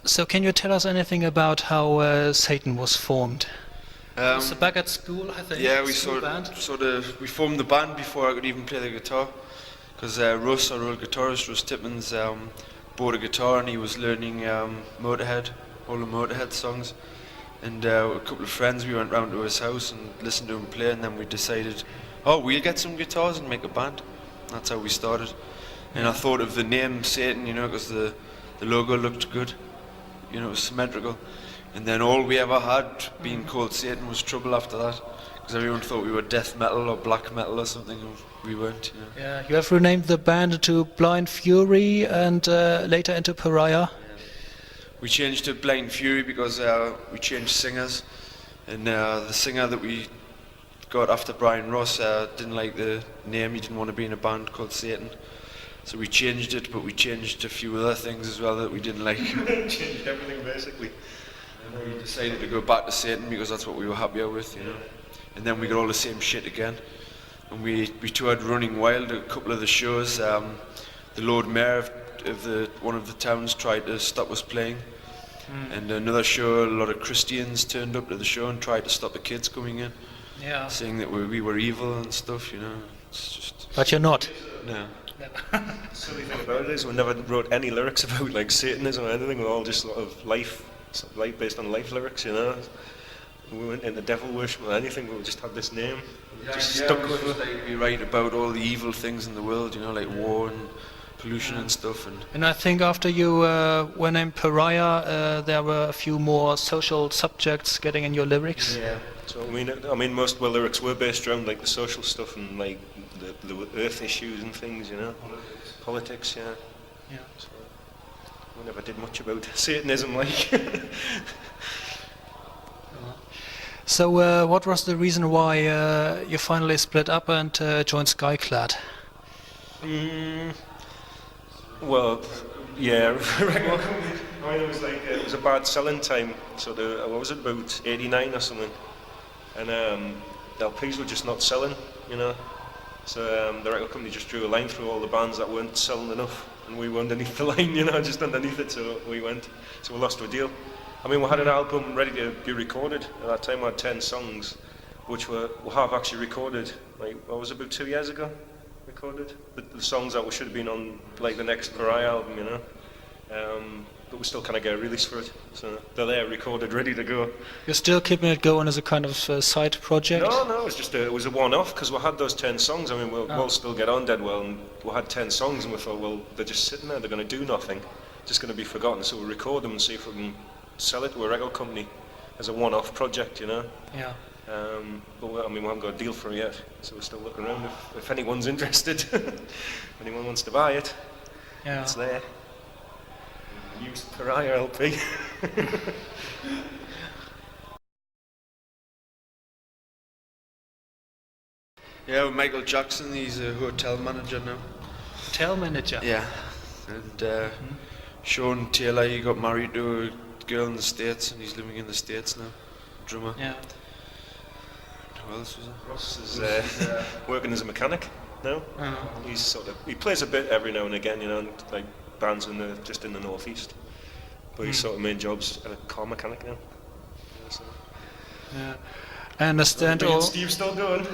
So can you tell us anything about how Satan was formed? Was it back at school, I think? Yeah, we School we formed the band before I could even play the guitar, because Russ, our old guitarist, Russ Tippins, bought a guitar and he was learning Motorhead, all the Motorhead songs. And a couple of friends, we went round to his house and listened to him play, and then we decided, oh, we'll get some guitars and make a band. That's how we started. And I thought of the name Satan, you know, because the logo looked good, you know, it was symmetrical. And then all we ever had being called Satan was trouble after that, because everyone thought we were death metal or black metal or something, and we weren't, you know. Yeah, you have renamed the band to Blind Fury and later into Pariah. We changed to Blind Fury because we changed singers, and the singer that we got after Brian Ross didn't like the name. He didn't want to be in a band called Satan, so we changed it, but we changed a few other things as well that we didn't like. Changed everything basically. And we decided to go back to Satan because that's what we were happier with, you know. And then we got all the same shit again, and we toured Running Wild. A couple of the shows, the Lord Mayor of one of the towns tried to stop us playing, and another show, a lot of Christians turned up to the show and tried to stop the kids coming in, saying that we were evil and stuff, you know. It's just. But you're not. No. The silly thing about it is we never wrote any lyrics about like Satanism or anything. We're all just sort of life based on life lyrics, you know. We weren't into devil worship or anything, but we just had this name. Stuck with it. Like, we write about all the evil things in the world, you know, like war and pollution and stuff. And I think after you were named Pariah, there were a few more social subjects getting in your lyrics. Yeah. So I mean, most of our lyrics were based around like the social stuff and like the earth issues and things, you know. Politics, yeah. Yeah. So we never did much about Satanism, like. So what was the reason why you finally split up and joined Skyclad? Well, yeah, I mean, it was a bad selling time. So what was it, about 89 or something, and the LPs were just not selling, you know. So the record company just drew a line through all the bands that weren't selling enough, and we were underneath the line, you know, just underneath it. So we lost our deal. I mean, we had an album ready to be recorded. At that time, we had 10 songs, which we have actually recorded. Like, what was it, about 2 years ago? Recorded the songs that should have been on like the next Pariah album, you know. But we still kind of get a release for it, so they're there, recorded, ready to go. You're still keeping it going as a kind of side project? No, it was a one-off because we had those 10 songs. I mean, we'll still get on dead well, and we had 10 songs, and we thought, well, they're just sitting there, they're going to do nothing, just going to be forgotten. So we'll record them and see if we can sell it to a record company as a one-off project, you know. Yeah. But I mean, we haven't got a deal for it yet, so we're still looking around if anyone's interested. If anyone wants to buy it, it's there. Used Pariah LP. Yeah, with Michael Jackson, he's a hotel manager now. Hotel manager? Yeah, and Sean Taylor, he got married to a girl in the States, and he's living in the States now. Drummer. Yeah. Who else was it? Ross is working as a mechanic now. He plays a bit every now and again, you know, and, like bands just in the northeast. But his sort of main job's a car mechanic now. Yeah, so. Yeah. I understand all. Steve's still going,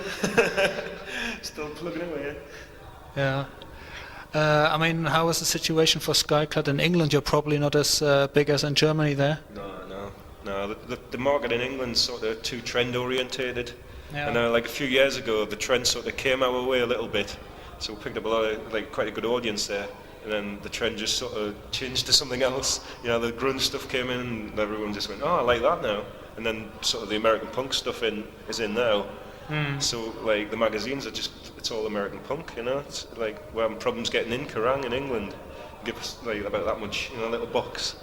still plugging away. Yeah. I mean, how is the situation for Skyclad in England? You're probably not as big as in Germany there. No. The market in England's sort of too trend orientated. Yeah. And like a few years ago, the trend sort of came our way a little bit, so we picked up a lot of quite a good audience there. And then the trend just sort of changed to something else. You know, the grunge stuff came in, and everyone just went, "Oh, I like that now." And then sort of the American punk stuff is in now. So like the magazines it's all American punk, you know. It's like we're having problems getting in Kerrang in England. Give us like about that much, you know, a little box.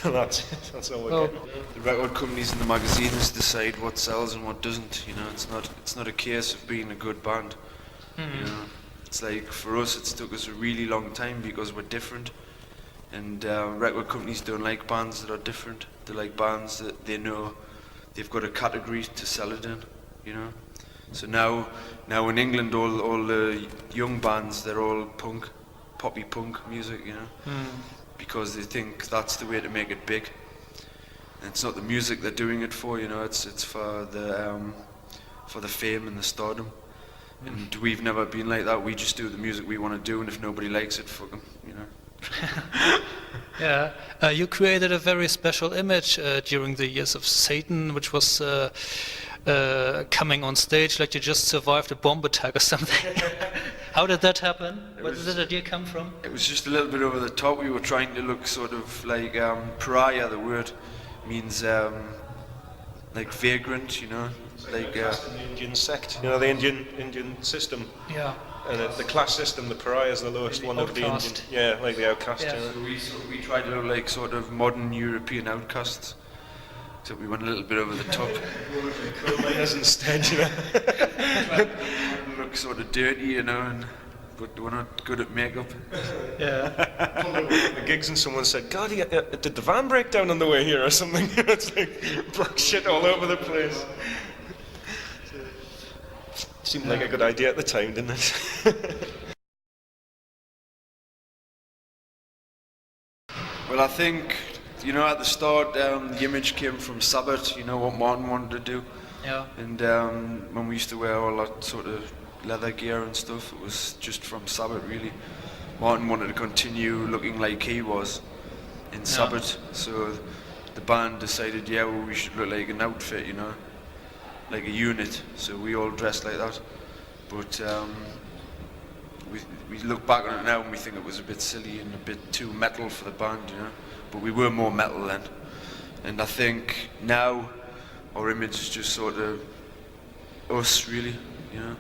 That's all we're getting. The record companies and the magazines decide what sells and what doesn't. You know, it's not a case of being a good band. You know, it's like for us, it's took us a really long time because we're different, and record companies don't like bands that are different. They like bands that they know they've got a category to sell it in. You know, so now in England, all the young bands, they're all punk. Poppy punk music, you know, because they think that's the way to make it big. And it's not the music they're doing it for, you know. It's for the fame and the stardom. And we've never been like that. We just do the music we want to do, and if nobody likes it, fuck 'em, you know. Yeah, you created a very special image during the years of Satan, which was coming on stage like you just survived a bomb attack or something. How did that happen? Where did the idea come from? It was just a little bit over the top. We were trying to look sort of like Pariah. The word means like vagrant, you know, like the Indian sect, you know, the Indian system. Yeah. And the class system, the Pariah is the lowest one of the Indian. Yeah, like the outcast. Yeah. You know? So we tried to look like sort of modern European outcasts. So we went a little bit over the top. Instead, you know. Look sort of dirty, you know, but we're not good at makeup. Yeah. The gigs and someone said, God, did the van break down on the way here or something? It's like black shit all over the place. Seemed like a good idea at the time, didn't it? Well, I think, you know, at the start, the image came from Sabbath, you know, what Martin wanted to do. Yeah. And when we used to wear all that sort of leather gear and stuff, it was just from Sabbath, really. Martin wanted to continue looking like he was in Sabbath, so the band decided, yeah, well, we should look like an outfit, you know, like a unit, so we all dressed like that. But we look back on it now and we think it was a bit silly and a bit too metal for the band, you know, but we were more metal then. And I think now our image is just sort of us, really, you know.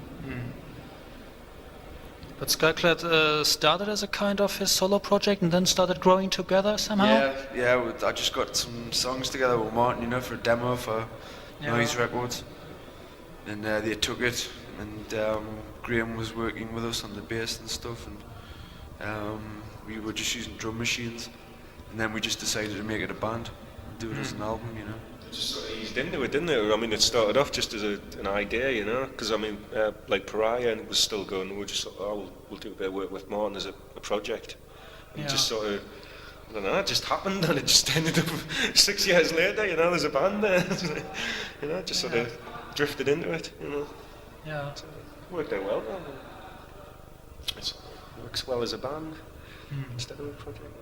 But Skyclad started as a kind of his solo project and then started growing together somehow? Yeah, I just got some songs together with Martin, you know, for a demo for Noise Records. And they took it, and Graeme was working with us on the bass and stuff, and we were just using drum machines. And then we just decided to make it a band, and do it as an album, you know. Just sort of eased into it, didn't it? I mean, it started off just as an idea, you know, because I mean, like Pariah, and it was still going. We were just sort of, we'll do a bit of work with Martin as a project, and just sort of, I don't know, it just happened, and it just ended up 6 years later, you know, there's a band there, you know, just sort of drifted into it, you know. Yeah. So it worked out well, though. It works well as a band instead of a project.